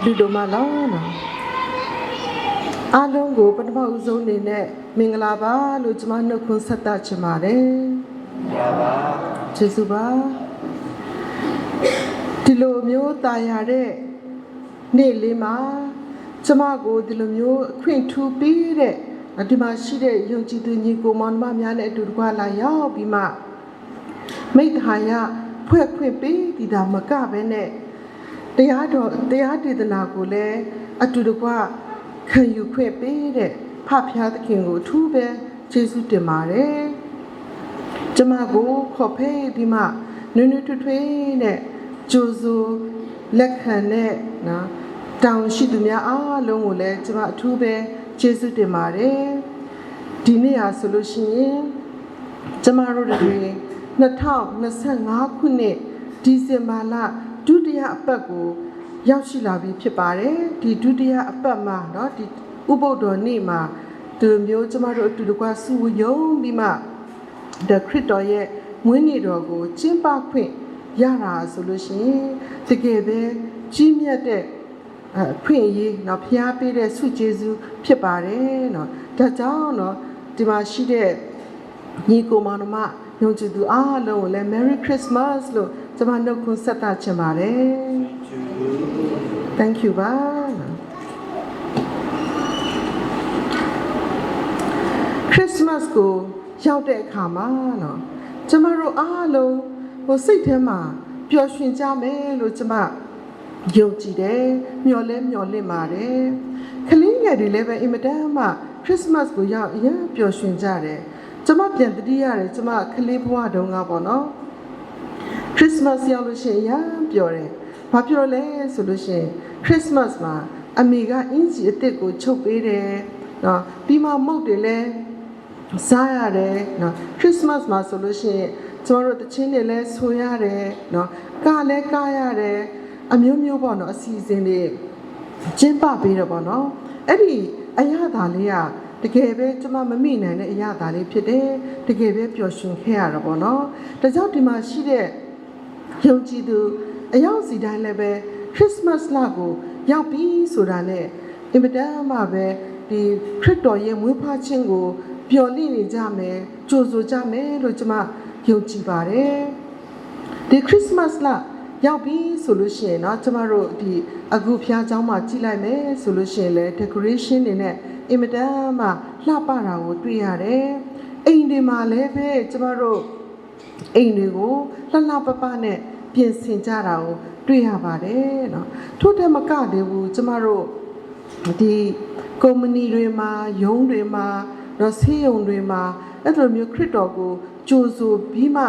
ဘလူးတို့မလားနော်အားလုံးကိုပထမဦးဆုံးအနေနဲ့မင်္ဂလာပါလို့ကျွန်မနှုတ်ခွန်းဆက်သချင်ပါတယ်ကျေးဇူးပါဒီလိုမျိုးတာယာတဲ့နေ့လေးမှာကျွန်မကိုဒီလိုမျိုးအခွင့်ထူးပေးတဲ့ဒီမှာရှိတဲ့ယုံကြည်သူညီကိုမောင်နှမများနဲ့အတူတကွလာရောက်ပြီးမှမိတ္တဟာယဖွဲ့ခွင့်ပေးဒီတာမကပဲနဲ့တရားဒေသနာကိုလည်းအတူတကွခံယူခွင့်ပေးတဲ့ဖဖျားသခင်ကိုအထူးပဲကျေးဇူးတင်ပါတယ်ကျမကိုခေါ်ဖဲပြီးမှနွေ့နွေ့ထွေးထွေးနဲ့ကြိုးစိုးလက်ခံတဲ့နော်တောင်းရှိသူများအားလုံးကိုလည်းကျမအထူးပဲကျေးဇူးတင်ပါတယ်ဒီနေ့ဟာဆိုလို့ရှိရင်ကျမတို့တွေ2025ခုနှစ်ဒီဇင်ဘာလဒုတိယအပတ်ကိုရောက်ရှိလာပြီဖြစ်ပါတယ်ဒီဒုတိယအပတ်မှာเนาะဒီဥပုသ္တော်နေ့မှာဒီမျိုးကျမတို့အတူတကွစုယုံပြီးမှခရစ်တော်ရဲ့မွေးနေ့တော်ကိုကျင်းပခွင့်ရတာဆိုလို့ရှိရင်တကယ်ပဲကြီးမြတ်တဲ့ခွင့်ရေးเนาะဖျားပေးတဲ့ဆုကျေးဇူးဖြစ်ပါတယ်เนาะဒါကြောင့်เนาะဒီမှာရှိတဲ့ညီကိုမောင်နှမယုံကြည်သူအားလုံးကိုလည်း Merry Christmas လို့ကျွန်မနှုတ်ခွန်းဆက်တာချင်ပါတယ် Thank you ပါChristmas ကိုရောက်တဲ့အခါမှာเนาะကျွန်မတို့အားလုံးစိတ်ထဲမှာပျော်ရွှင်ကြမယ်လို့ကျွန်မယုံကြည်တယ်မျှော်လင့်ပါတယ်ကလေးငယ်တွေလည်းပဲအင်မတန်မှ Christmas ကိုရောက်အရင်ပျော်ရွှင်ကြတယ်ကျွန်မပြန်တတိရတယ်ကျွန်မကလေးဘဝတုန်းကပေါ့နော် Christmas ရောက်လို့ရှိရင်ပျော်တယ်ဘာပြောလဲဆိုလို့ရှိရင် Christmas မှာအမေကအင်ဂျီအစ်စ်ကိုချုပ်ပေးတယ်နော်ပြီးမှမုတ်တွေလည်းစားရတယ်နော် Christmas မှာဆိုလို့ရှိရင်ကျွန်တော်တို့တချင်းတွေလည်းဆိုရတယ်နော်ကလည်းကရတယ်အမျိုးမျိုးပေါ့နော်အစီအစဉ်တွေကျင်းပပေးတယ်ပေါ့နော်အဲ့ဒီအရာသာလေးကတကယ်ပဲကျွန်မမမိနိုင်တဲ့အရာသာလေးဖြစ်တယ်တကယ်ပဲပျော်ရွှင်ခဲ့ရတာပေါ့နော်ဒါကြောင့်ဒီမှာရှိတဲ့ယုံကြည်သူအယောက်စီတိုင်းလည်းပဲ Christmas လကိုရောက်ပြီဆိုတာနဲ့အင်မတန်မှပဲဒီခရစ်တော်ရဲ့မွေးဖွားခြင်းကိုပျော်လင့်နေကြမယ်ကြိုဆိုကြမယ်လို့ကျွန်မယုံကြည်ပါတယ်ဒီ Christmas လရောက်ပြီဆိုလို့ရှိရင်เนาะကျမတို့ဒီအခုဖျားเจ้าမှာကြည့်လိုက်မယ်ဆိုလို့ရှိရင်လည်း decoration တွေနဲ့အင်မတန်မှလှပတာကိုတွေ့ရတယ်အိမ်တွေမှာလည်းပဲကျမတို့အိမ်တွေကိုလှပပနဲ့ပြင်ဆင်ကြတာကိုတွေ့ရပါတယ်เนาะထို့တဲ့မကသေးဘူးကျမတို့ဒီကုမ္ပဏီတွေမှာရုံးတွေမှာတော့ဆေးရုံတွေမှာအဲ့လိုမျိုးခရစ်တော်ကိုကြိုဆိုပြီးမှ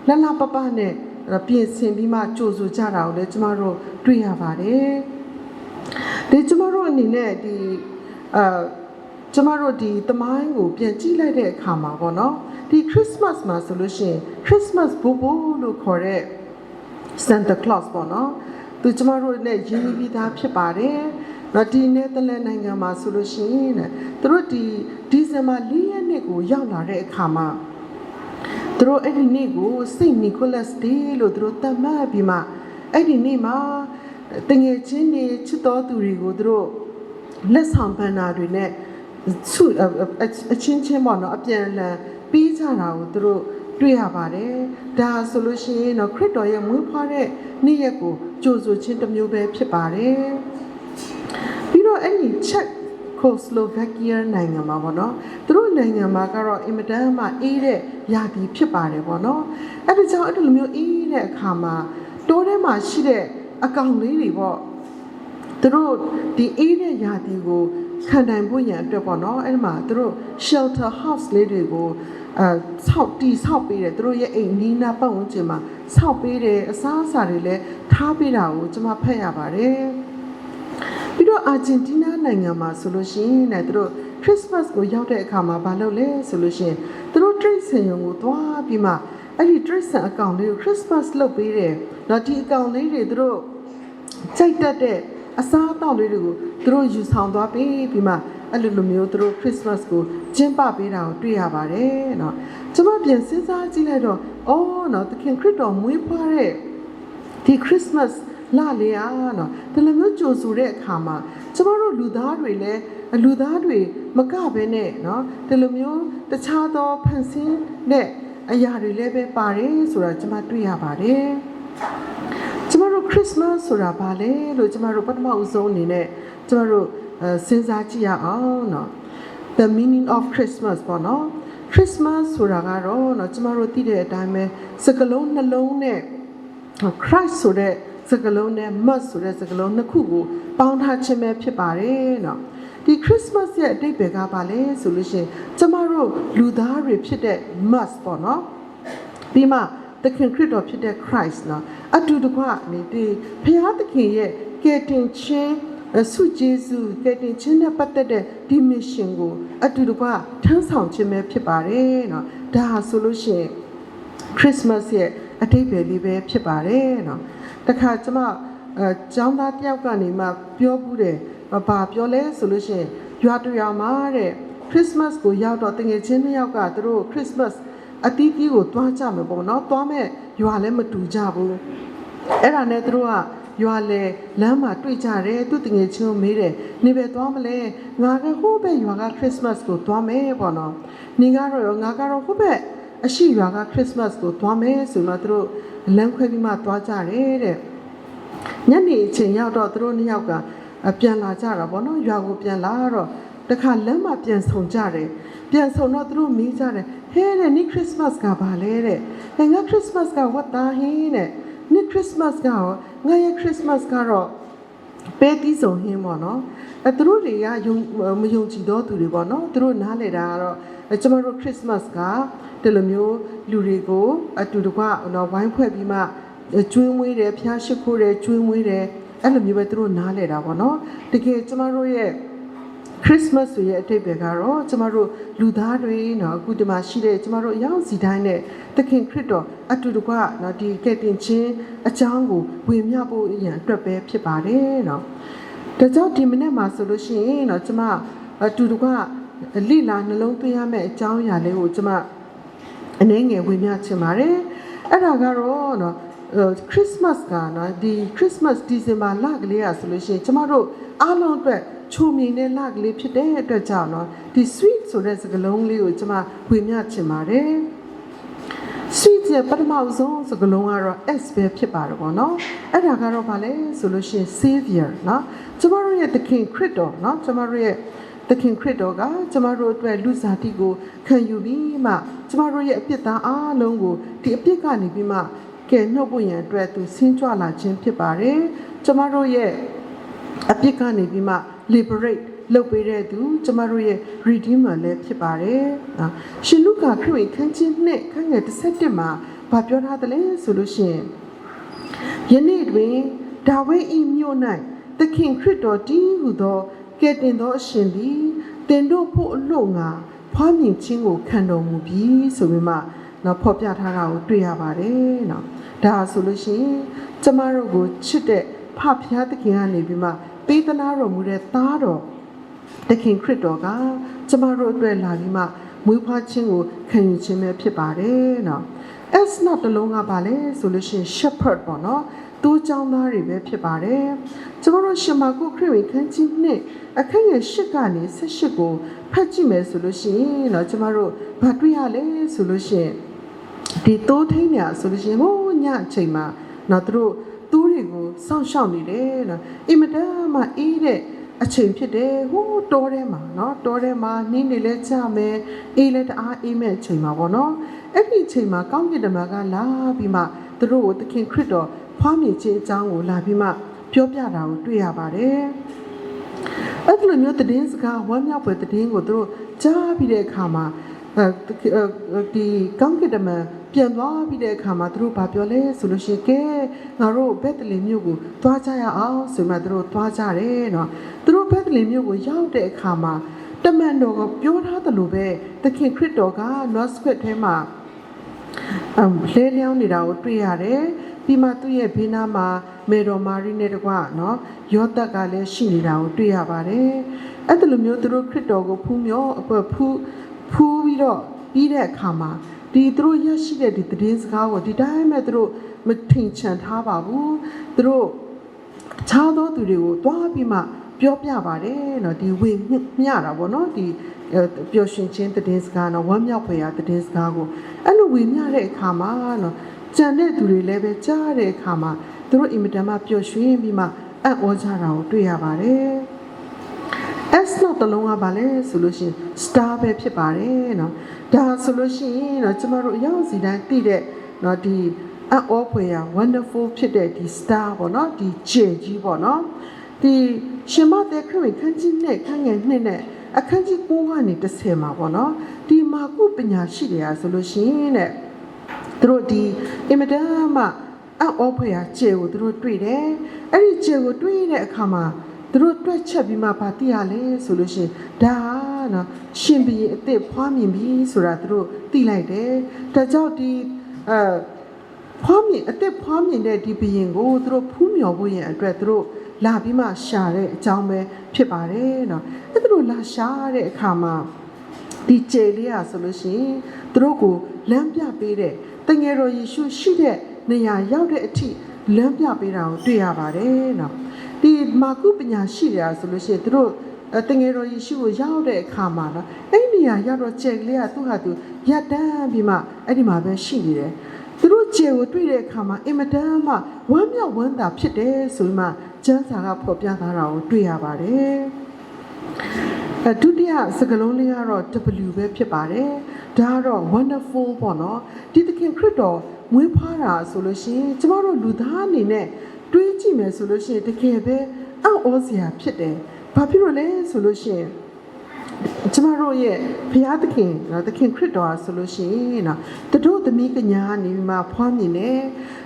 လှပပနဲ့ပြင်ဆင်ပြီးမှကြိုဆိုကြတာကိုလည်းကျမတို့တွေ့ရပါတယ်ဒီကျမတို့အနေနဲ့ဒီကျမတို့ဒီသမိုင်းကိုပြန်ကြည့်လိုက်တဲ့အခါမှာပေါ့နော်ဒီ Christmas မှာဆိုလို့ရှိရင် Christmas ဘိုးဘိုးလို့ခေါ်တဲ့ Santa Claus ပေါ့နော်သူကျမတို့နဲ့ရင်းနှီးပြီးသားဖြစ်ပါတယ်နော်ဒီနယ်သာလန်နိုင်ငံမှာဆိုလို့ရှိရင်သူတို့ဒီဇင်ဘာ4 ရက်နေ့ကိုရောက်လာတဲ့အခါမှာသူတို့အဲ့ဒီနေ့ကို Saint Nicholas Day လို့သူတို့သတ်မှတ်ပြီးမှအဲ့ဒီနေ့မှာတငယ်ချင်းတွေချစ်တော်သူတွေကိုသူတို့လက်ဆောင်ပန်းနာတွေနဲ့ဆုအချင်းချင်းပေါ့နော်အပြန်အလှန်ပေးကြတာကိုသူတို့တွေ့ရပါတယ်ဒါဆိုလို့ရှိရင်တော့ခရစ်တော်ရဲ့မွေးဖွားတဲ့နေ့ရက်ကိုကြိုဆိုခြင်းတစ်မျိုးပဲဖြစ်ပါတယ်ပြီးတော့အဲ့ဒီ Czechoslovakia နိုင်ငံမှာပေါ့နော်သူတို့နိုင်ငံမှာကတော့အင်မတန်မှအေးတဲ့ရာသီဖြစ်ပါတယ်ပေါ့နော်အဲ့ဒါကြောင့်အဲ့လိုမျိုးအေးတဲ့အခါမှာတိုးထဲမှာရှိတဲ့အကောင်လေးတွေပေါ့သူတို့ဒီအေးတဲ့ရာသီကိုခံနိုင်ဖို့ရန်အတွက်ပေါ့နော်အဲ့ဒီမှာသူတို့ shelter house လေးတွေကိုဆောက်ပေးတယ်သူတို့ရဲ့အိမ်နီးနားပတ်ဝန်းကျင်မှာဆောက်ပေးတယ်အစားအစာတွေလည်းထားပေးတာကိုကျွန်မဖတ်ရပါတယ်ပြီးတော့အာဂျင်တီးနားနိုင်ငံမှာဆိုလို့ရှိရင်သူတို့ Christmas ကိုရောက်တဲ့အခါမှာဘာလုပ်လဲဆိုလို့ရှိရင်သူတို့တရိတ်ဆန်ရုံကိုသွားပြီးမှအဲ့ဒီတရိတ်ဆန်အကောင့်လေးကို Christmas လုပ်ပေးတယ်တော့ဒီအကောင့်လေးတွေသူတို့ကြိုက်တတ်တဲ့အစားအသောက်လေးတွေကိုသူတို့ယူဆောင်သွားပြီးမှအဲ့လိုမျိုးသူတို့ Christmas ကိုကျင်းပပေးတာကိုတွေ့ရပါတယ်เนาะကျွန်မပြန်စဉ်းစားကြည့်လိုက်တော့အော်เนาะသခင်ခရစ်တော်မွေးဖွားတဲ့ဒီ Christmas လာလေအားနော်ဒီလိုမျိုးကြိုဆိုတဲ့အခါမှာကျမတို့လူသားတွေလည်းလူသားတွေမကဘဲနဲ့နော်ဒီလိုမျိုးတခြားသောဖန်ဆင်းတဲ့အရာတွေလည်းပဲပါတယ်ဆိုတာကျမတွေ့ရပါတယ်ကျမတို့ခရစ်စမတ်ဆိုတာဘာလဲလို့ကျမတို့ပထမဦးဆုံးအနေနဲ့ကျမတို့စဉ်းစားကြည့်ရအောင်နော် the meaning of Christmas ပေါ့နော် Christmas ဆိုတာကတော့နော်ကျမတို့သိတဲ့အတိုင်းပဲစကားလုံးနှလုံးနဲ့ Christ ဆိုတဲ့စကားလုံးနဲ့ Mass ဆိုတဲ့စကားလုံးနှစ်ခုကိုပေါင်းထားခြင်းပဲဖြစ်ပါတယ်နော်ဒီ Christmas ရဲ့အဓိပ္ပာယ်ကဘာလဲဆိုလို့ရှိရင်ကျမတို့လူသားတွေဖြစ်တဲ့ Mass ပေါ့နော်ပြီးမှသခင်ခရစ်တော်ဖြစ်တဲ့ Christ နော်အတူတကွနေဒီဘုရားသခင်ရဲ့ကယ်တင်ခြင်းဆုကျေးဇူးကယ်တင်ခြင်းနဲ့ပတ်သက်တဲ့ဒီ mission ကိုအတူတကွထမ်းဆောင်ခြင်းပဲဖြစ်ပါတယ်နော်ဒါဟာဆိုလို့ရှိရင် Christmas ရဲ့အဓိပ္ပာယ်လေးပဲဖြစ်ပါတယ်နော်တခါကျမကျောင်းသားတယောက်ကနေမှပြောဘူးတယ်ဘာပြောလဲဆိုလို့ရှိရင်ရွာတရွာမှာတဲ့ Christmas ကိုရောက်တော့တငယ်ချင်းနှစ်ယောက်ကသူတို့ Christmas အတီးတီးကိုတွားကြမယ်ပေါ့နော်တွားမဲ့ရွာလည်းမတူကြဘူးအဲ့ဒါနဲ့သူတို့ကရွာလေလမ်းမှာတွေ့ကြတယ်သူတငယ်ချင်းကိုမေးတယ်နေပဲတွားမလဲငါကဟိုးပဲရွာက Christmas ကိုတွားမယ်ပေါ့နော်နေကတော့ငါကတော့ဟိုးပဲအရှိရွာက Christmas ကိုတွားမယ်ဆိုတော့သူတို့လမ်းခွဲပြီးမှတွားကြတယ်တဲ့ညနေအချိန်ရောက်တော့သူတို့နှစ်ယောက်ကပြန်လာကြတာပေါ့နော်ရွာကိုပြန်လာတော့တခါလမ်းမှာပြန်ဆုံကြတယ်ပြန်ဆုံတော့သူတို့မေးကြတယ်ဟဲ့တဲ့နေ့ခရစ်စမတ်ကဘာလဲတဲ့ငါခရစ်စမတ်ကဝတ်သားဟင်းတဲ့နေ့ခရစ်စမတ်ကငါရဲ့ခရစ်စမတ်ကတော့ပဲတီးစုံဟင်းပေါ့နော်သူတို့တွေကမယုံကြည်တော့သူတွေပေါ့နော်သူတို့နားလေတာကတော့ကျမတို့ခရစ်စမတ်ကဒီလိုမျိုးလူတွေကိုအတူတကွနော်ဝိုင်းဖွဲ့ပြီးမှကျွေးမွေးတယ်ဖျားရှိခိုးတယ်ကျွေးမွေးတယ်အဲ့လိုမျိုးပဲသူတို့နားလေတာပေါ့နော်တကယ်ကျမတို့ရဲ့ခရစ်စမတ်ဆိုရဲ့အတိတ်ပဲကတော့ကျမတို့လူသားတွေနော်အခုဒီမှာရှိတဲ့ကျမတို့အယောက်စီတိုင်းနဲ့သခင်ခရစ်တော်အတူတကွနော်ဒီကယ်တင်ခြင်းအကြောင်းကိုဝေမျှဖို့အရင်အတွက်ပဲဖြစ်ပါတယ်နော်ဒါကြောင့်ဒီမနေ့မှာဆိုလို့ရှိရင်နော်ကျမအတူတကွလိလာနှလုံးသွင်းရမယ့်အကြောင်းအရာလေးကိုကျမအနေငယ်ဝေမျှချင်ပါတယ်အဲ့ဒါကတော့နော်ခရစ်စမတ်ကနော်ဒီခရစ်စမတ်ဒီဇင်ဘာလကလေးอ่ะဆိုလို့ရှိရင်ကျမတို့အားလုံးအတွက်ချိုမြင်တဲ့လကလေးဖြစ်တဲ့အတွက်ကြောင့်နော်ဒီ sweet ဆိုတဲ့စကားလုံးလေးကိုကျမဝေမျှချင်ပါတယ် sweet ရဲ့ပထမဆုံးစကားလုံးကတော့ s ပဲဖြစ်ပါတယ်ပေါ့နော်အဲ့ဒါကတော့ဗာလဲဆိုလို့ရှိရင် savior နော်ကျမတို့ရဲ့သခင်ခရစ်တော်နော်ကျမတို့ရဲ့သခင်ခရစ်တော်ကကျမတို့အတွက်လူစားတိကိုခံယူပြီးမှကျမတို့ရဲ့အပြစ်သားအားလုံးကိုဒီအပြစ်ကနေပြီးမှကဲနှုတ်ဖို့ရန်အတွက်သူဆင်းကြွလာခြင်းဖြစ်ပါတယ်ကျမတို့ရဲ့အပြစ်ကနေပြီးမှ liberate လုပ်ပေးတဲ့သူကျမတို့ရဲ့ redeemer လည်းဖြစ်ပါတယ်ရှင်လုကာခရစ်ဝင်ခန်းကြီးနဲ့ခန်းငယ်17မှာဗာပြောထားတယ်လဲဆိုလို့ရှိရင်ယနေ့တွင်ဒါဝိဒ်၏မြို့၌သခင်ခရစ်တော်တည်းဟူသောကယ်တင်သောအရှင်သည်တင်တို့ဖို့အလို့ငါဖွားမြင်ခြင်းကိုခံတော်မူပြီးဆိုပြီးမှနော်ဖော်ပြထားတာကိုတွေ့ရပါတယ်နော်ဒါဆိုလို့ရှိရင်ကျမတို့ကိုချစ်တဲ့ဖဖျားသခင်ကနေပြီးမှပေးသနာတော်မူတဲ့သားတော်သခင်ခရစ်တော်ကကျမတို့အတွက်လာပြီးမှမွေးဖွားခြင်းကိုခံယူခြင်းပဲဖြစ်ပါတယ်နော် S နောက်တစ်လုံးကပါလဲဆိုလို့ရှိရင် shepherd ပေါ့နော်သူ့เจ้าသားတွေပဲဖြစ်ပါတယ်ကျမတို့ရှင်မာကုခရစ်ဝင်ခန်းကြီးနှစ်အခန်းငယ်8ကနေ18ကိုဖတ်ကြည့်မယ်ဆိုလို့ရှိရင်နော်ကျမတို့ဘာတွေ့ရလဲဆိုလို့ရှိရင်ဒီတိုးထိန်ညာဆိုလို့ရှိရင်ဟိုညအချိန်မှာနော်သူတို့တွေကိုစောင့်ရှောက်နေတယ်နော်အင်မတန်မှအေးတဲ့အချိန်ဖြစ်တယ်ဟိုးတောထဲမှာနော်တောထဲမှာနင်းနေလဲကြမယ်အေးလဲတအားအေးမဲ့အချိန်မှာပေါ့နော်အဲ့ဒီအချိန်မှာကောင်းကင်တမန်ကလာပြီးမှသူတို့ကိုသခင်ခရစ်တော်ဖွားမြင်ခြင်းအကြောင်းကိုလာပြီးမှပြောပြတာကိုတွေ့ရပါတယ်အဲ့ဒီလိုမျိုးသတင်းစကားဝမ်းမြောက်ဖွယ်သတင်းကိုသူတို့ကြားပြီးတဲ့အခါမှာဒီကောင်းကင်တမန်ပြန်သွားပြီးတဲ့အခါမှာသူတို့ဗာပြောလဲဆိုလို့ရှိရင်ကဲငါတို့ဘက်တလင်မြို့ကိုသွားကြရအောင်ဆိုမှသူတို့သွားကြတယ်နော်သူတို့ဘက်တလင်မြို့ကိုရောက်တဲ့အခါမှာတမန်တော်ကပြောထားသလိုပဲသခင်ခရစ်တော်က North Square ထဲမှာလဲလျောင်းနေတာကိုတွေ့ရတယ်ပြီးမှသူ့ရဲ့ဘေးနားမှာမေတော်မာရီနဲ့တကွနော်ယောသက်ကလည်းရှိနေတာကိုတွေ့ရပါတယ်အဲ့ဒါလိုမျိုးသူတို့ခရစ်တော်ကိုဖူးပြီးတော့ပြီးတဲ့အခါမှာဒီသူတို့ရရှိတဲ့ဒီသတင်းစကားကိုဒီတိုင်းမဲ့သူတို့မထင်ချန်ထားပါဘူးသူတို့ ခြားသောသူတွေကိုတွားပြီးမှပြောပြပါတယ်နော်ဒီဝေမျှတာပေါ့နော်ဒီပျော်ရွှင်ခြင်းသတင်းစကားနော်ဝမ်းမြောက်ဖွယ်ရာသတင်းစကားကိုအဲ့လိုဝေမျှတဲ့အခါမှာနော်ကြံတဲ့သူတွေလည်းပဲကြားတဲ့အခါမှာသူတို့အင်မတန်မှပျော်ရွှင်ပြီးမှအံ့ဩကြတာကိုတွေ့ရပါတယ် S နောက်တစ်လုံးကပါလဲဆိုလို့ရှိရင် star ပဲဖြစ်ပါတယ်နော်ဒါဆိုလို့ရှိရင်နော်ကျမတို့အရောက်စီတိုင်းသိတဲ့နော်ဒီအံ့ဩဖွယ်ရာ wonderful ဖြစ်တဲ့ဒီ star ပေါ့နော်ဒီကြယ်ကြီးပေါ့နော်ဒီရှင်မသက်ခရစ်ခန်းကြီးနဲ့ခန်းငယ်နှစ်နဲ့အခန်းကြီး9ကနေ10မှာပေါ့နော်ဒီမာကုပညာရှိတွေကဆိုလို့ရှိရင်တဲ့သူတို့ဒီအင်မတန်မှအံ့ဩဖွယ်ရာကြယ်ကိုသူတို့တွေ့တယ်အဲ့ဒီကြယ်ကိုတွေ့တဲ့အခါမှာသူတို့တွက်ချက်ပြီးမှဗာသိရလဲဆိုလို့ရှိရင်ဒါနော်ရှင်ဘီအစ်စ်ဖွားမြင်ပြီဆိုတာသူတို့သိလိုက်တယ်ဒါကြောင့်ဒီဖွားမြင်အစ်စ်ဖွားမြင်တဲ့ဒီဘီရင်ကိုသူတို့ဖူးမြော်ဖို့ရင်အတွက်သူတို့လာပြီးမှရှာတဲ့အကြောင်းပဲဖြစ်ပါတယ်နော်အဲ့သူတို့လာရှာတဲ့အခါမှာဒီကြယ်လေးอ่ะဆိုလို့ရှိရင်သူတို့ကိုလမ်းပြပေးတဲ့တငယ်တော်ယေရှုရှိတဲ့နေရာရောက်တဲ့အထိလမ်းပြပေးတာကိုတွေ့ရပါတယ်နော်ဒီမာကုပညာရှိတယ်ဆိုလို့ရှိရင်သူတို့တငယ်တော်ယေရှုကိုရောက်တဲ့အခါမှာနော်အဲ့ဒီနေရာရောက်တော့ကြယ်ကလေးကသူ့ဟာသူရပ်တန်းပြီးမှအဲ့ဒီမှာပဲရှိနေတယ်သူတို့ကြယ်ကိုတွေ့တဲ့အခါမှာအင်မတန်မှဝမ်းမြောက်ဝမ်းသာဖြစ်တယ်ဆိုမှကျမ်းစာကဖော်ပြထားတာကိုတွေ့ရပါတယ်ဒုတိယစကားလုံးလေးကတော့ W ပဲဖြစ်ပါတယ်ဒါကတော့ wonderful ပေါ့နော်ဒီသခင်ခရစ်တော်မွေးဖွားတာဆိုလို့ရှိရင်ကျမတို့လူသားအနေနဲ့တွေးကြည့်မယ်ဆိုလို့ရှိရင်တကယ်ပဲအံ့ဩစရာဖြစ်တယ်ဘာဖြစ်လို့လဲဆိုလို့ရှိရင်ကျမတို့ရဲ့ဘုရားသခင်နော်သခင်ခရစ်တော်ဆိုလို့ရှိရင်နော်တတို့သမီးကညာနေပြီးမှဖွားမြင်တယ်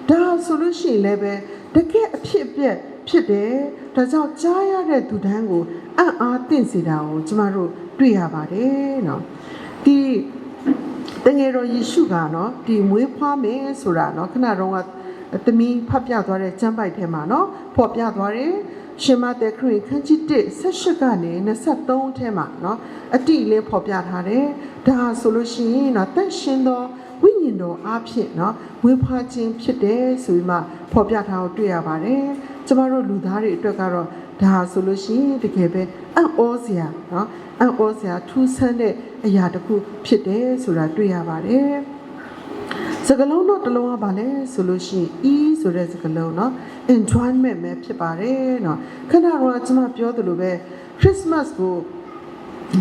ဒါဆိုလို့ရှိရင်လည်းပဲတကယ်အဖြစ်အပျက်ဖြစ်တယ်ဒါကြောင့်ကြားရတဲ့သူတန်းကိုအံ့အားသင့်စေတာကိုကျမတို့တွေ့ရပါတယ်နော်ဒီတငယ်တော်ယေရှုကနော်ဒီမွေးဖွားမယ်ဆိုတာနော်ခဏတော့ကသမီးဖတ်ပြသွားတဲ့ကျမ်းပိုက်ထဲမှာနော်ဖော်ပြသွားတယ်ရှင်မသက်ခရစ်ခန်းကြီး1:18ကနေ23ထဲမှာနော်အတိအလင်းဖော်ပြထားတယ်ဒါဆိုလို့ရှိရင်နော်တန်ရှင်သောဝိညာဉ်တော်အားဖြင့်နော်ဝေဖွားခြင်းဖြစ်တယ်ဆိုပြီးမှဖော်ပြထားကိုတွေ့ရပါတယ်ကျမတို့လူသားတွေအတွက်ကတော့ဒါဆိုလို့ရှိရင်တကယ်ပဲအံ့ဩစရာနော်အံ့ဩစရာထူးဆန်းတဲ့အရာတစ်ခုဖြစ်တယ်ဆိုတာတွေ့ရပါတယ်စကားလုံးတော့တစ်လုံးကပါလဲဆိုလို့ရှိရင် E ဆိုတဲ့စကားလုံးเนาะ enjoyment ပဲဖြစ်ပါတယ်เนาะခဏတော့ကျွန်မပြောသလိုပဲ Christmas ကို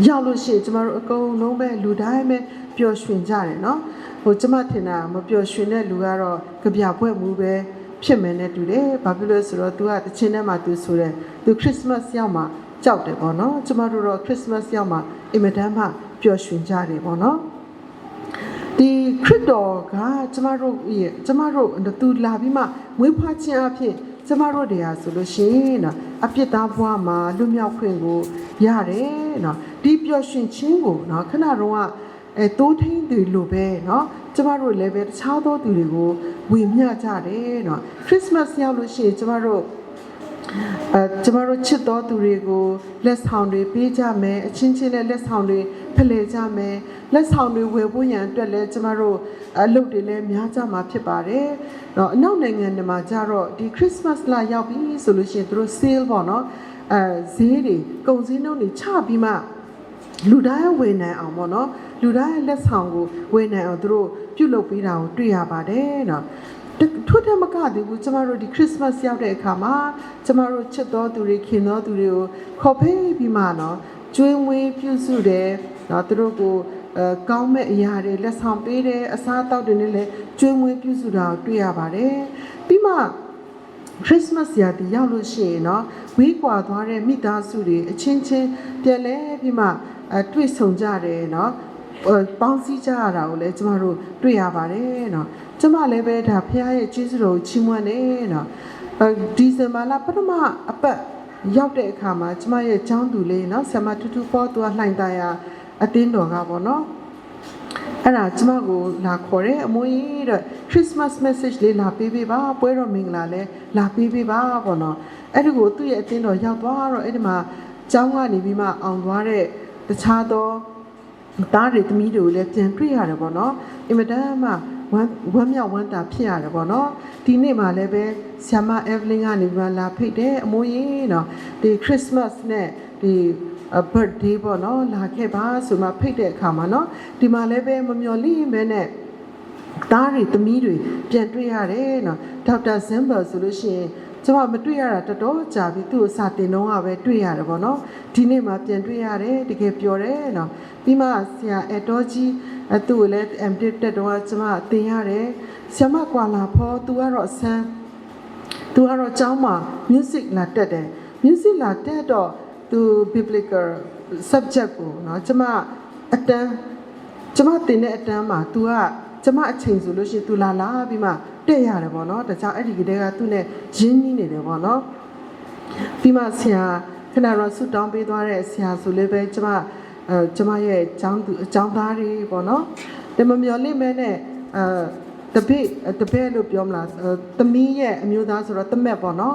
ရောက်လို့ရှိရင်ကျွန်တော်တို့အကုန်လုံးပဲလူတိုင်းပဲပျော်ရွှင်ကြတယ်เนาะဟိုကျွန်မထင်တာမပျော်ရွှင်တဲ့လူကတော့ကြပြပွဲမှုပဲဖြစ်မယ်နဲ့တူတယ်ဘာဖြစ်လို့ဆိုတော့ तू ကတချင်းထဲမှာ तू ဆိုတယ် तू Christmas ရောက်မှာကြောက်တယ်ပေါ့เนาะကျွန်မတို့တော့ Christmas ရောက်မှာအင်မတန်မှပျော်ရွှင်ကြတယ်ပေါ့เนาะဒီခရစ်တော်ကကျမတို့သူလာပြီးမှမွေးဖွားခြင်းအဖြစ်ကျမတို့တရားဆိုလို့ရှိရင်နော်အပြစ်သားဘဝမှာလွတ်မြောက်ခွင့်ကိုရတယ်နော်ဒီပျော်ရွှင်ခြင်းကိုနော်ခဏတော့တိုးထိန်သူလိုပဲနော်ကျမတို့လည်းပဲတခြားသောသူတွေကိုဝေမျှကြတယ်နော်ခရစ်စမတ်ရောက်လို့ရှိရင်ကျမတို့ချစ်တော်သူတွေကိုလက်ဆောင်တွေပေးကြမယ်အချင်းချင်းနဲ့လက်ဆောင်တွေဖလှယ်ကြမယ်လက်ဆောင်တွေဝယ်ဖို့ရန်အတွက်လည်းကျမတို့အလုပ်တွေလည်းများကြမှာဖြစ်ပါတယ်။တော့အနောက်နိုင်ငံတွေမှာကြတော့ဒီ Christmas လာရောက်ပြီဆိုလို့ရှိရင်သူတို့ sale ပေါ့နော်ဈေးတွေကုန်စည်နှုန်းတွေချပြီးမှလူတိုင်းဝယ်နိုင်အောင်ပေါ့နော်လူတိုင်းလက်ဆောင်ကိုဝယ်နိုင်အောင်သူတို့ပြုလုပ်ပေးတာကိုတွေ့ရပါတယ်နော်ထို့ထက်မကသေးဘူးကျမတို့ဒီခရစ်စမတ်ရောက်တဲ့အခါမှာကျမတို့ချစ်တော်သူတွေခင်တော်သူတွေကိုခေါ်ဖိတ်ပြီးမှနော်ကျွေးမွေးပြုစုတယ်နော်သူတို့ကိုကောင်းမဲ့အရာတွေလက်ဆောင်ပေးတယ်အစားအသောက်တွေနဲ့လည်းကျွေးမွေးပြုစုတာကိုတွေ့ရပါတယ်ပြီးမှခရစ်စမတ်ရာသီရောက်လို့ရှိရင်နော်ဝေးကွာသွားတဲ့မိသားစုတွေအချင်းချင်းပြန်လဲပြီးမှတွေ့ဆုံကြတယ်နော်ပေါင်းစည်းကြရတာကိုလည်းကျမတို့တွေ့ရပါတယ်နော်ကျမလည်းပဲဒါဖခင်ရဲ့ကျေးဇူးတော်ကိုချီးမွမ်းနေနော်ဒီဇင်ဘာလပထမအပတ်ရောက်တဲ့အခါမှာကျမရဲ့ကျောင်းသူလေးနော်ဆရာမတူတူပေါ်သူကလှိုင်သားရအတင်းတော်ကပေါ့နော်အဲ့ဒါကျမကိုလာခေါ်တယ်အမွေးတဲ့ Christmas message လေးလာပေးပေးပါပွဲတော်မင်္ဂလာလဲလာပေးပေးပါပေါ့နော်အဲ့ဒီကိုသူ့ရဲ့အတင်းတော်ရောက်သွားတော့အဲ့ဒီမှာကျောင်းကနေပြီးမှအောင်သွားတဲ့တခြားသောသားတွေသမီးတွေကိုလည်းပြန်တွေ့ရတယ်ပေါ့နော်အင်မတန်မှဝ ဝမ်းမြောက်ဝမ်းသာဖြစ်ရတယ်ပေါ့နော်ဒီနေ့မှာလည်းပဲဆ iam မ Evelyn ကနေပြီးလာဖိတ်တယ်အမိုးကြီးနော်ဒီ Christmas နဲ့ဒီbirthday ပေါ့နော်လာခဲ့ပါဆိုမှဖိတ်တဲ့အခါမှာနော်ဒီမှာလည်းပဲမမျော်လင့်မဲနဲ့သားတွေသမီးတွေပြန်တွေ့ရတယ်နော်ဒေါက်တာဇင်ဘယ်ဆိုလို့ရှိရင်ကျွန်မမတွေ့ရတာတော်တော်ကြာပြီသူ့ကိုစာတင်တော့ကပဲတွေ့ရတယ်ပေါ့နော်ဒီနေ့မှပြန်တွေ့ရတယ်တကယ်ပျော်တယ်နော်ပြီးမှဆရာအတော်ကြီးသူ့ကိုလည်း MDiv တက်တော့ကျွန်မသင်ရတယ်ဆရာမကွာလာဖောသူကတော့ဆန်းသူကတော့ကျောင်းမှာ music လာတက်တယ် music လာတက်တော့သူ biblical subject ကိုเนาะကျွန်မအတန်းကျွန်မသင်တဲ့အတန်းမှာ तू ကကျွန်မအချိန်ဆိုလို့ရှိရင် तू လာပြီးမှတက်ရတယ်ပေါ့เนาะဒါကြောင့်အဲ့ဒီကတည်းကသူ့နဲ့ရင်းနှီးနေတယ်ပေါ့เนาะပြီးမှဆရာခဏတော့ဆူတောင်းပေးသွားတဲ့ဆရာဆိုလည်းပဲကျွန်မရဲ့အကြောင်းသားတွေပေါ့เนาะဒါမမျော်လင့်မဲနဲ့တပည့်လို့ပြောမလားသမီးရဲ့အမျိုးသားဆိုတော့တမက်ပေါ့เนาะ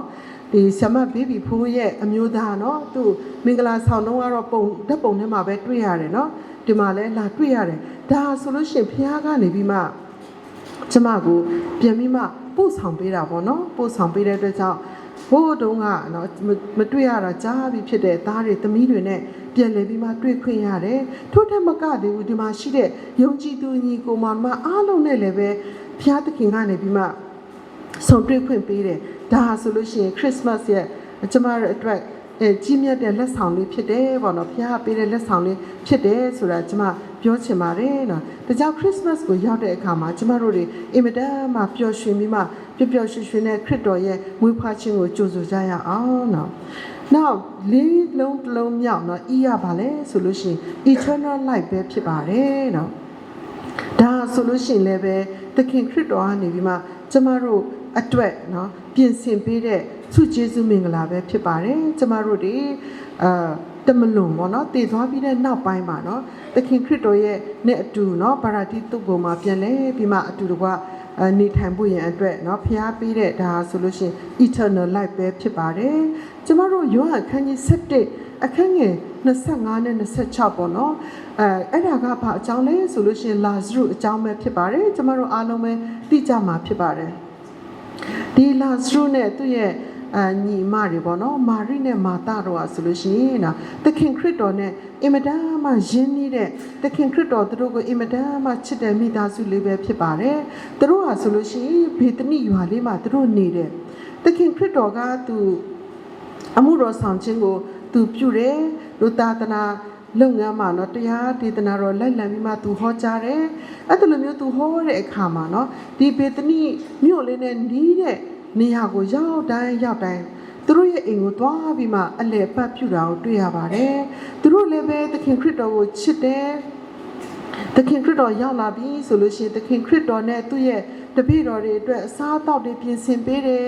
ဒီဆ iam မဘေဘီဖိုးရဲ့အမျိုးသားเนาะသူမင်္ဂလာဆောင်တော့ကတော့ဓာတ်ပုံထဲမှာပဲတွေ့ရတယ်เนาะဒီမှာလဲလာတွေ့ရတယ်ဒါဆိုလို့ရှိရင်ဖခင်ကနေပြီးမှကျမကိုပြန်ပြီးမှပို့ဆောင်ပေးတာပေါ့เนาะပို့ဆောင်ပေးတဲ့အတွက်ကြောင့်ဘိုးတုံးကเนาะမတွေ့ရတာကြားပြီးဖြစ်တဲ့သားတွေသမီးတွေနဲ့ပြန်လည်ပြီးမှတွေ့ခွင့်ရတယ်ထို့ထက်မကသေးဘူးဒီမှာရှိတဲ့ယုံကြည်သူညီကိုမောင်မအားလုံးနဲ့လည်းပဲဖခင်သခင်ကနေပြီးမှဆုံတွေ့ခွင့်ပေးတယ်ဒါဆိုလို့ရှိရင် Christmas ရဲ့ကျမတို့အတွက်ကြီးမြတ်တဲ့လက်ဆောင်လေးဖြစ်တယ်ပေါ့နော်ဖခင်ပေးတဲ့လက်ဆောင်လေးဖြစ်တယ်ဆိုတာကျမပြောချင်ပါတယ်နော်ဒါကြောင့် Christmas ကိုရောက်တဲ့အခါမှာကျမတို့တွေအင်မတန်မှပျော်ရွှင်ပြီးမှပျော်ရွှင်ရွှင်နဲ့ခရစ်တော်ရဲ့မွေးဖွားခြင်းကိုကြိုဆိုကြရအောင်နော်နောက်လေးလုံးမြောက်နော်ဤရပါလဲဆိုလို့ရှိရင် eternal life ပဲဖြစ်ပါတယ်နော်ဒါဆိုလို့ရှိရင်လည်းပဲသခင်ခရစ်တော်ကနေပြီးမှကျမတို့အတွက်နော်ပြင်ဆင်ပေးတဲ့ဆုကျေးဇူးမင်္ဂလာပဲဖြစ်ပါတယ်ကျမတို့ဒီတမလွန်ပေါ့နော်တည်သွားပြီးတဲ့နောက်ပိုင်းမှာနော်သခင်ခရစ်တော်ရဲ့နဲ့အတူနော်ပါရာတိတုတ်ပေါ်မှာပြန်လဲပြီးမှအတူတကွနေထိုင်ဖို့ရန်အတွက်နော်ဖျားပေးတဲ့ဒါဆိုလို့ရှိရင် eternal life ပဲဖြစ်ပါတယ်ကျမတို့ယောဟန်ခန်းကြီး7အခန်းငယ်25နဲ့26ပေါ့နော်အဲ့ဒါကဘာအကြောင်းလဲဆိုလို့ရှိရင်လာဇရုအကြောင်းပဲဖြစ်ပါတယ်ကျမတို့အားလုံးပဲသိကြမှာဖြစ်ပါတယ်ဒီလာဇရုနဲ့သူ့ရဲ့ညီမတွေပေါ့နော်မာရိနဲ့မာသတို့อ่ะဆိုလို့ရှိရင်နော်သခင်ခရစ်တော်နဲ့အင်မတန်မှယဉ်နေတဲ့သခင်ခရစ်တော်တို့ကိုအင်မတန်မှချစ်တဲ့မိသားစုလေးပဲဖြစ်ပါတယ်သူတို့อ่ะဆိုလို့ရှိရင်ဘေသနိရွာလေးမှာသူတို့နေတယ်သခင်ခရစ်တော်ကသူအမှုတော်ဆောင်ခြင်းကိုသူပြုတယ်လူသားတနာလုပ်ငန်းမှာနော်တရားဒေသနာတော်လိုက်လံပြီးမှသူဟောကြားတယ်အဲ့ဒါလိုမျိုးသူဟောတဲ့အခါမှာနော်ဒီဘေသနိမြို့လေးနဲ့နီးတဲ့နေရာကိုရောက်တိုင်းသူတို့ရဲ့အိမ်ကိုသွားပြီးမှအလဲပတ်ပြူတာကိုတွေ့ရပါတယ်သူတို့လည်းပဲသခင်ခရစ်တော်ကိုချစ်တယ်သခင်ခရစ်တော်ရောက်လာပြီဆိုလို့ရှိရင်သခင်ခရစ်တော်နဲ့သူ့ရဲ့တပည့်တော်တွေအတွက်အစားအသောက်တွေပြင်ဆင်ပေးတယ်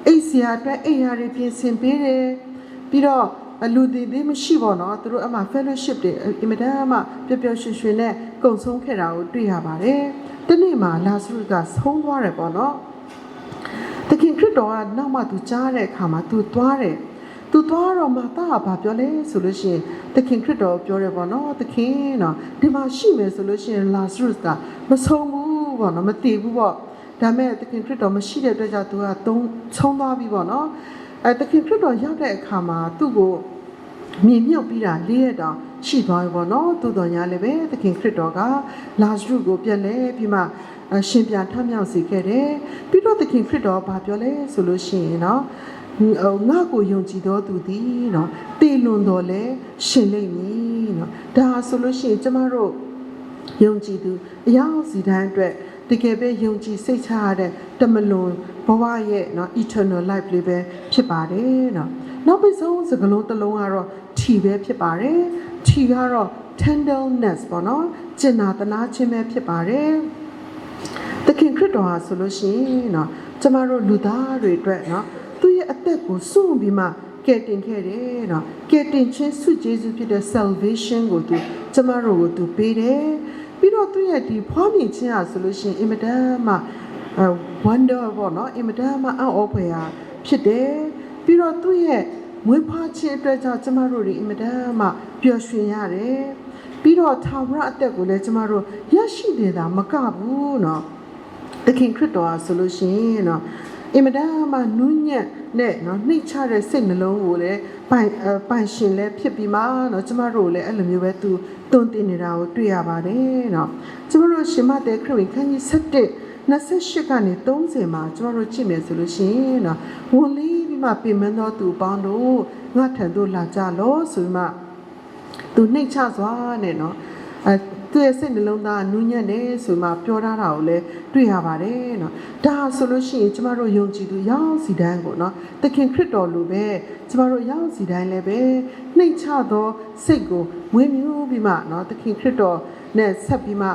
အိတ်ဆရာအတွက်အိတ်ရာတွေပြင်ဆင်ပေးတယ်ပြီးတော့လူတွေမရှိပါတော့သူတို့အမှ fellowship တွေအင်မတန်မှပျော်ပျော်ရွှင်ရွှင်နဲ့ကုံဆုံးခဲ့တာကိုတွေ့ရပါတယ်ဒီနေ့မှာလာဇရုကဆုံးသွားတယ်ပေါ့နော်သခင်ခရစ်တော်ကနောက်မှသူကြားတဲ့အခါမှာသူသွားတယ်သူသွားတော့မာသကဘာပြောလဲဆိုလို့ရှိရင်သခင်ခရစ်တော်ပြောတယ်ပေါ့နော်သခင်နော်ဒီမှာရှိမယ်ဆိုလို့ရှိရင်လာဇရုကမဆုံးဘူးပေါ့နော်မတည်ဘူးပေါ့ဒါမဲ့သခင်ခရစ်တော်မရှိတဲ့အတွက်ကြောင့်သူကဆုံးသွားပြီပေါ့နော်သခင်ခရစ်တော်ရောက်တဲ့အခါမှာသူ့ကိုမြင်မြုပ်ပြီးတာ၄ရက်တောင်ရှိသွားပြီပေါ့နော်သူတော်ညာလည်းပဲသခင်ခရစ်တော်ကလာဇရုကိုပြန်လဲပြီးမှရှင်ပြန်ထမြောက်စေခဲ့တယ်ပြီးတော့သခင်ခရစ်တော်ဘာပြောလဲဆိုလို့ရှိရင်နော်ငါ့ကိုယုံကြည်တော်သူသည်နော်တည်လွန်တော်လဲရှင်လိမ့်မည်နော်ဒါဆိုလို့ရှိရင်ကျမတို့ယုံကြည်သူအယောက်စီတိုင်းအတွက်တကယ်ပဲယုံကြည်စိတ်ချရတဲ့တမလွန်ဘဝရဲ့နော် eternal life လေးပဲဖြစ်ပါတယ်နော်နောက်ပြီးဆုံးစကလုံးတစ်လုံးကတော့ထီပဲဖြစ်ပါတယ်ထီကတော့ tenderness ပေါ့နော်ကျင်နာတနာခြင်းပဲဖြစ်ပါတယ်သခင်ခရစ်တော်ဟာဆိုလို့ရှိရင်နော်ကျမတို့လူသားတွေအတွက်နော်သူ့ရဲ့အသက်ကိုစွန့်ပြီးမှကယ်တင်ခဲ့တယ်နော်ကယ်တင်ခြင်းဆုကျေးဇူးဖြစ်တဲ့ salvation ကိုသူကျမတို့ကိုသူပေးတယ်ပြီးတော့သူ့ရဲ့ဒီဖွားမြင်ခြင်းဟာဆိုလို့ရှိရင်အင်မတန်မှwonder ပေါ့နော်အင်မတန်မှအံ့ဩဖွယ်ရာဖြစ်တယ်ပြီးတော့သူ့ရဲ့မွေးဖွားခြင်းအတွက်ကြောင့်ကျမတို့တွေအင်မတန်မှပျော်ရွှင်ရတယ်ပြီးတော့ထာဝရအသက်ကိုလည်းကျမတို့ရရှိနေတာမကဘူးเนาะ သခင်ခရစ်တော်ဟာဆိုလို့ရှိရင်နော်အင်မတန်မှနူးညံ့နဲ့နော်နှိမ့်ချတဲ့စိတ်နှလုံးကိုလည်းပိုင်ရှင်လည်းဖြစ်ပြီးမှနော်ကျမတို့လည်းအဲ့လိုမျိုးပဲသူတွန်းတင်နေတာကိုတွေ့ရပါတယ်နော်ကျမတို့ရှင်မတဲ့ခရစ်ဝင်ခန်းကြီး7:28ကနေ30မှာကျမတို့ကြည့်မယ်ဆိုလို့ရှိရင်နော်ဝန်လေးပြီးမှပြင်မသောသူပေါင်းတို့ငါထံသို့လာကြလောဆိုပြီးမှသူနှိမ့်ချစွာနဲ့နော်သူရဲ့စိတ်နှလုံးသားနူးညံ့နေဆိုမှပြောထားတာကိုလည်းတွေ့ရပါတယ်နော်ဒါဆိုလို့ရှိရင်ကျမတို့ယုံကြည်သူရောက်စီတိုင်းကိုနော်သခင်ခရစ်တော်လိုပဲကျမတို့ရောက်စီတိုင်းလည်းပဲနှိမ့်ချသောစိတ်ကိုမွေးမြူးပြီးမှနော်သခင်ခရစ်တော်နဲ့ဆက်ပြီးမှ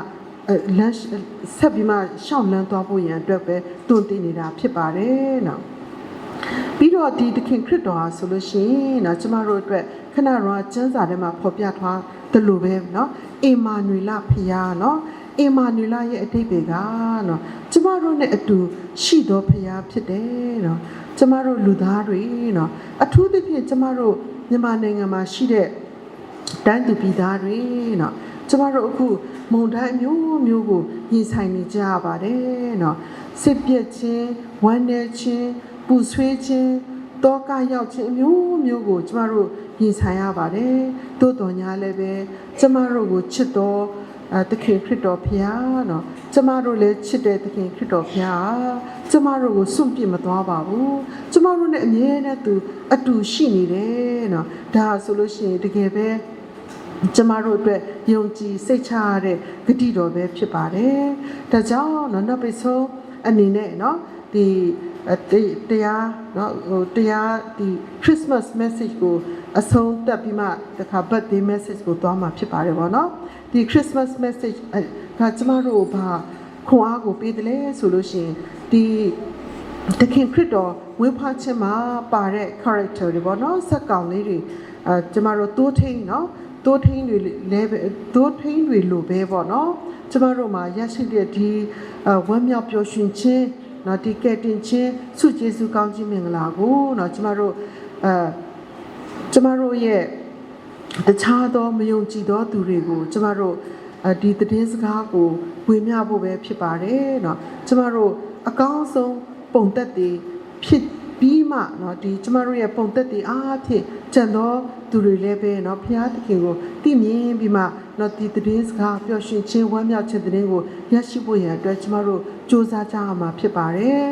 ဆက်ပြီးမှရှောက်လန်းသွားဖို့ရန်အတွက်ပဲတွန်းတင်နေတာဖြစ်ပါတယ်နော်ပြီးတော့ဒီသခင်ခရစ်တော်ဟာဆိုလို့ရှိရင်နော်ကျမတို့အတွက်ခဏတော့ကျမ်းစာထဲမှာဖော်ပြထားတယ်လို့ပဲနော်အီမာနွေလဖခင်နော်အီမာနွေလရဲ့အဓိပ္ပာယ်ကနော်ကျမတို့နဲ့အတူရှိသောဖခင်ဖြစ်တယ်နော်ကျမတို့လူသားတွေနော်အထူးသဖြင့်ကျမတို့မြန်မာနိုင်ငံမှာရှိတဲ့တိုင်းသူပြည်သားတွေနော်ကျမတို့အခုမုန်တိုင်းမျိုးကိုရင်ဆိုင်နေကြရပါတယ်နော်စစ်ပြည့်ခြင်းဝမ်းနည်းခြင်းပူဆွေးခြင်းတောကရောက်ခြင်းမျိုးကိုကျမတို့ရင်ဆိုင်ရပါတယ်သို့တော်ညာလည်းပဲကျမတို့ကိုချစ်တော်သခင်ခရစ်တော်ဖခင်နော်ကျမတို့လည်းချစ်တဲ့သခင်ခရစ်တော်ဖခင်ကျမတို့ကိုစွန့်ပစ်မသွားပါဘူးကျမတို့နဲ့အမြဲတမ်းသူအတူရှိနေတယ်နော်ဒါဆိုလို့ရှိရင်တကယ်ပဲကျမတို့အတွက်ယုံကြည်စိတ်ချရတဲ့ဂတိတော်ပဲဖြစ်ပါတယ်ဒါကြောင့်နောက်ပိတ်ဆုံးအနေနဲ့နော်ဒီတရားနော်တရားဒီ Christmas message ကိုအဆုံးတက်ပြီးမှတခါ birthday message ကိုသွားမှာဖြစ်ပါတယ်ဗောနော်ဒီ Christmas message ကကျမတို့ဘာခွန်အားကိုပေးတယ်လဲဆိုလို့ရှိရင်ဒီသခင်ခရစ်တော်ဝေဖန်ခြင်းမှာပါတဲ့ character တွေဗောနော်စက်ကောင်လေးတွေကျမတို့တိုးထိန်နော်တိုးထိန်တွေလည်းတိုးထိန်တွေလိုပဲဗောနော်ကျမတို့မှာရရှိတဲ့ဒီဝမ်းမြောက်ပျော်ရွှင်ခြင်းနော်ဒီကဲတင်ချင်းဆုကျေးဇူးကောင်းခြင်းမင်္ဂလာကိုနော်ကျမတို့ရဲ့တခြားသောမယုံကြည်သောသူတွေကိုကျမတို့ဒီသတင်းစကားကိုဝေမျှဖို့ပဲဖြစ်ပါတယ်နော်ကျမတို့အကောင်းဆုံးပုံသက်တွေဖြစ်ပြီးမှနော်ဒီကျမတို့ရဲ့ပုံသက်တွေအားဖြင့်ကျန်သောသူတွေလည်းပဲနော်ဘုရားသခင်ကိုသိမြင်ပြီးမှနော်ဒီသတင်းစကားပျော်ရွှင်ခြင်းဝမ်းမြောက်ခြင်းသတင်းကိုရရှိဖို့ရန်အတွက်ကျမတို့စူးစမ်းကြရမှာဖြစ်ပါတယ်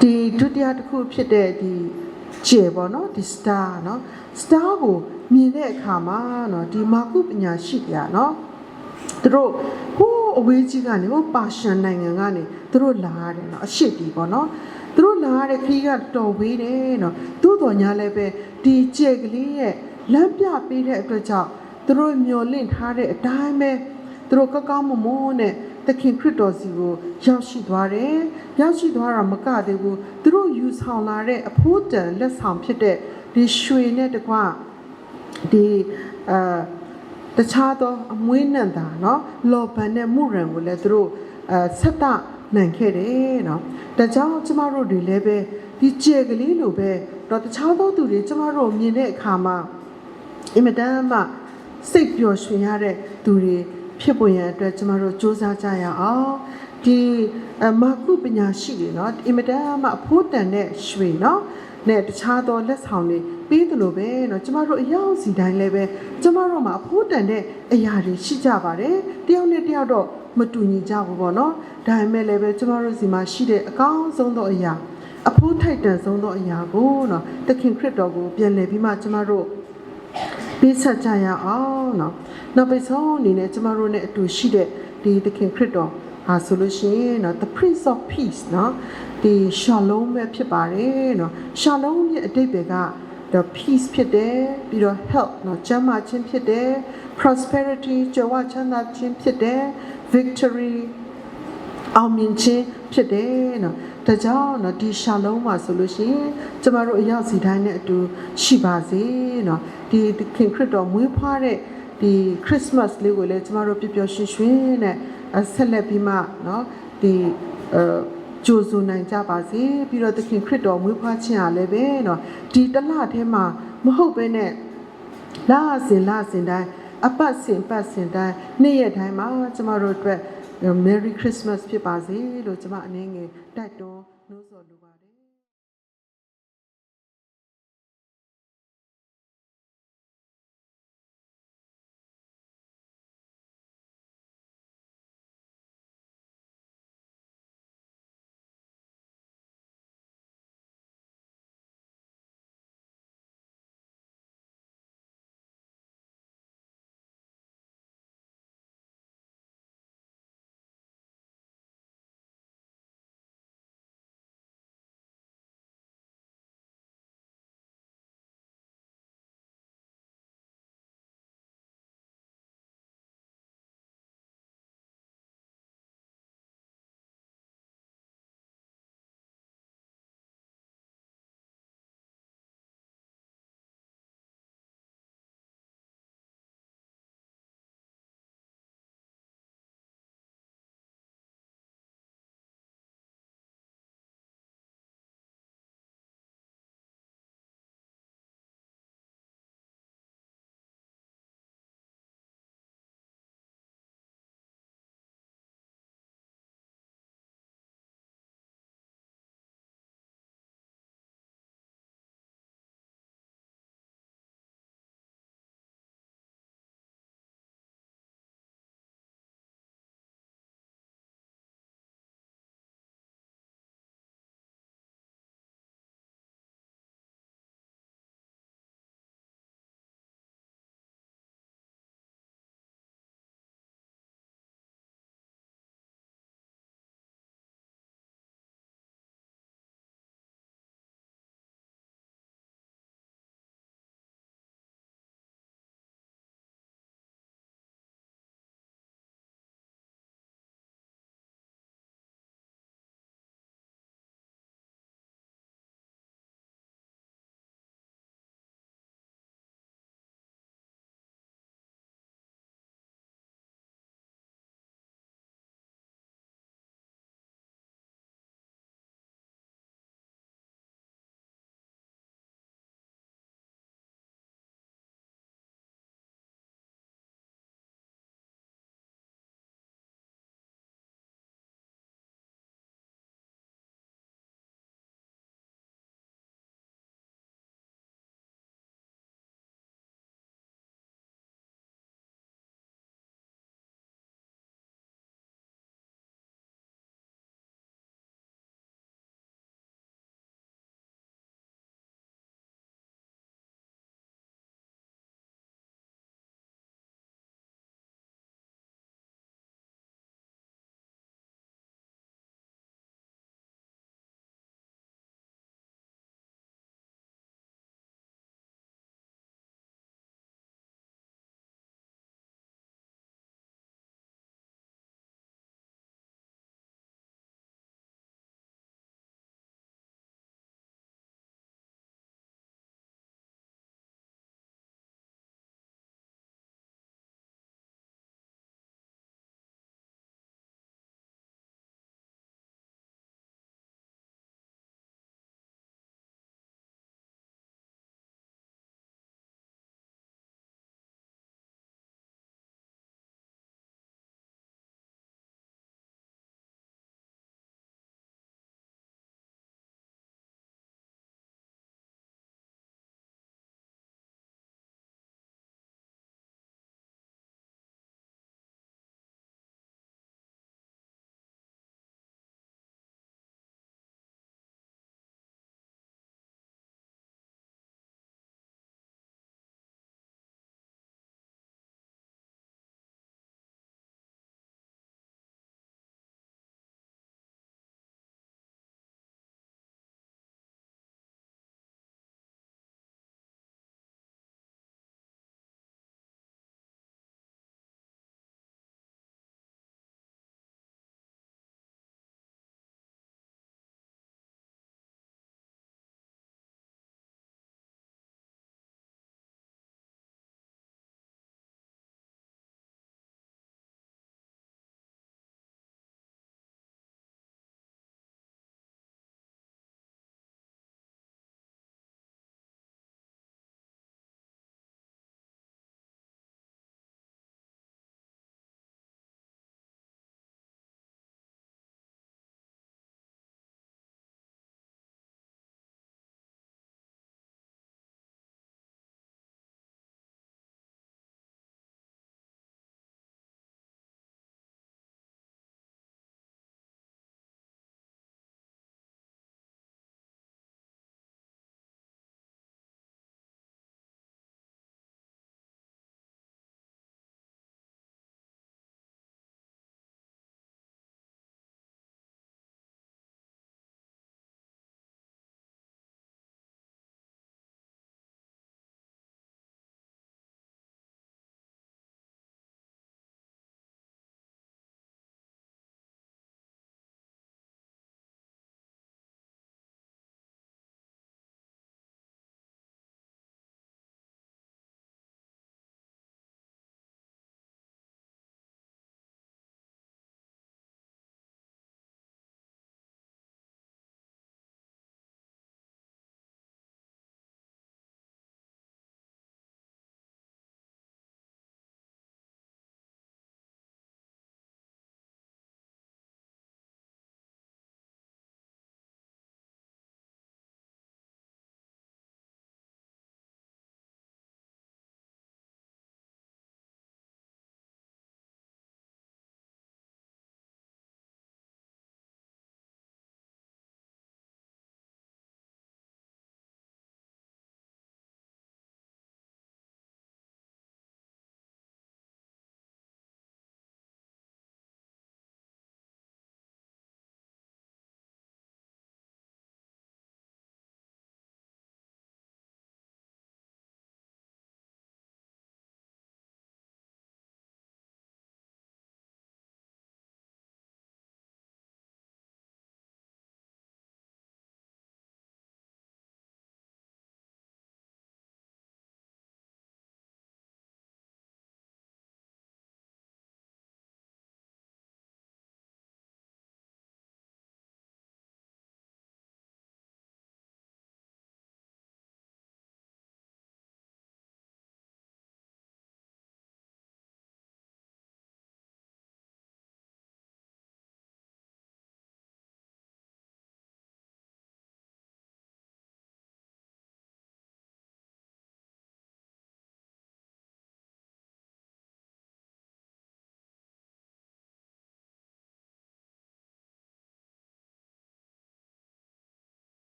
ဒီဒုတိယတစ်ခုဖြစ်တဲ့ဒီကျဲပေါ့နော်ဒီ star နော် star ကိုမြင်တဲ့အခါမှာနော်ဒီမာကုပညာရှိပြနော်သူတို့ဟိုးအဝေးကြီးကနေဟိုပါရှန်နိုင်ငံကနေသူတို့လာရတယ်နော်အရှိတီပေါ့နော်သူတို့လာတဲ့ခရီးကတော်ဝေးတယ်နော်သို့တော်ညာလည်းပဲဒီကျဲကလေးရဲ့လမ်းပြပေးတဲ့အတွက်ကြောင့်သူတို့မျောလင့်ထားတဲ့အတိုင်းပဲသူတို့ကောင်းမွန်နဲ့သခင်ခရစ်တော်စီကိုရောက်ရှိသွားတယ်ရောက်ရှိသွားတာမကသေးဘူးသူတို့ယူဆောင်လာတဲ့အဖို့တန်လက်ဆောင်ဖြစ်တဲ့ဒီရွှေနဲ့တကွဒီတခြားသောအမွေးနံတာနော်လော်ဘန်နဲ့မှုရန်ကိုလည်းသူတို့ဆက်တနိုင်ခဲ့တယ်နော်ဒါကြောင့်ကျမတို့တွေလည်းပဲဒီကျဲကလေးလိုပဲတော့တခြားသောသူတွေကျမတို့မြင်တဲ့အခါမှာအင်မတန်မှစိတ်ပျော်ရွှင်ရတဲ့သူတွေဖြစ်ပေါ်ရန်အတွက်ကျမတို့စူးစမ်းကြရအောင်ဒီမာကုပညာရှိတွေနော်အင်မတန်မှအဖို့တန်တဲ့ရွှေနော်နဲ့တခြားသောလက်ဆောင်တွေပေးတယ်လို့ပဲเนาะကျမတို့အရောက်စီတိုင်းလည်းပဲကျမတို့မှာအဖို့တန်တဲ့အရာတွေရှိကြပါတယ်တယောက်နဲ့တယောက်တော့မတူညီကြဘူးပေါ့เนาะဒါပေမဲ့လည်းပဲကျမတို့စီမှာရှိတဲ့အကောင်းဆုံးသောအရာအဖို့ထိုက်တန်ဆုံးသောအရာကိုเนาะသခင်ခရစ်တော်ကိုပြန်လည်ပြီးမှကျမတို့ပေးဆက်ကြရအောင်เนาะနောက်ပိတ်ဆုံးအနေနဲ့ကျမတို့နဲ့အတူရှိတဲ့ဒီသခင်ခရစ်တော်ဟာဆိုလို့ရှိရင်เนาะ the Prince of Peace เนาะဒီ Shalom ပဲဖြစ်ပါတယ်เนาะ Shalom ရဲ့အဓိပ္ပာယ်ကthe peace ဖြစ်တယ်ပြီးတော့ health เนาะကျန်းမာခြင်းဖြစ်တယ် prosperity ကြွယ်ဝချမ်းသာခြင်းဖြစ်တယ် victory အောင်မြင်ခြင်းဖြစ်တယ်เนาะဒါကြောင့်เนาะဒီ Shalom မှာဆိုလို့ရှိရင်ကျမတို့အရောက်စီတိုင်းနဲ့အတူရှိပါစေเนาะဒီခင်ခရစ်တော်မွေးဖွားတဲ့ဒီ Christmas လေးကိုလည်းကျမတို့ပျော်ပျော်ရွှင်ရွှင်နဲ့ဆက်လက်ပြီးမှเนาะဒီကြိုးစုံနိုင်ကြပါစေပြီးတော့သခင်ခရစ်တော်မွေးဖွားခြင်းအားလည်းပဲเนาะဒီတလထဲမှာမဟုတ်ဘဲနဲ့လစဉ်တိုင်းအပတ်စဉ်တိုင်းနေ့ရက်တိုင်းမှာကျမတို့အတွက် Merry Christmas ဖြစ်ပါစေလို့ကျမအနေငယ်တိုက်တွန်းနှိုးဆော်လိုပါ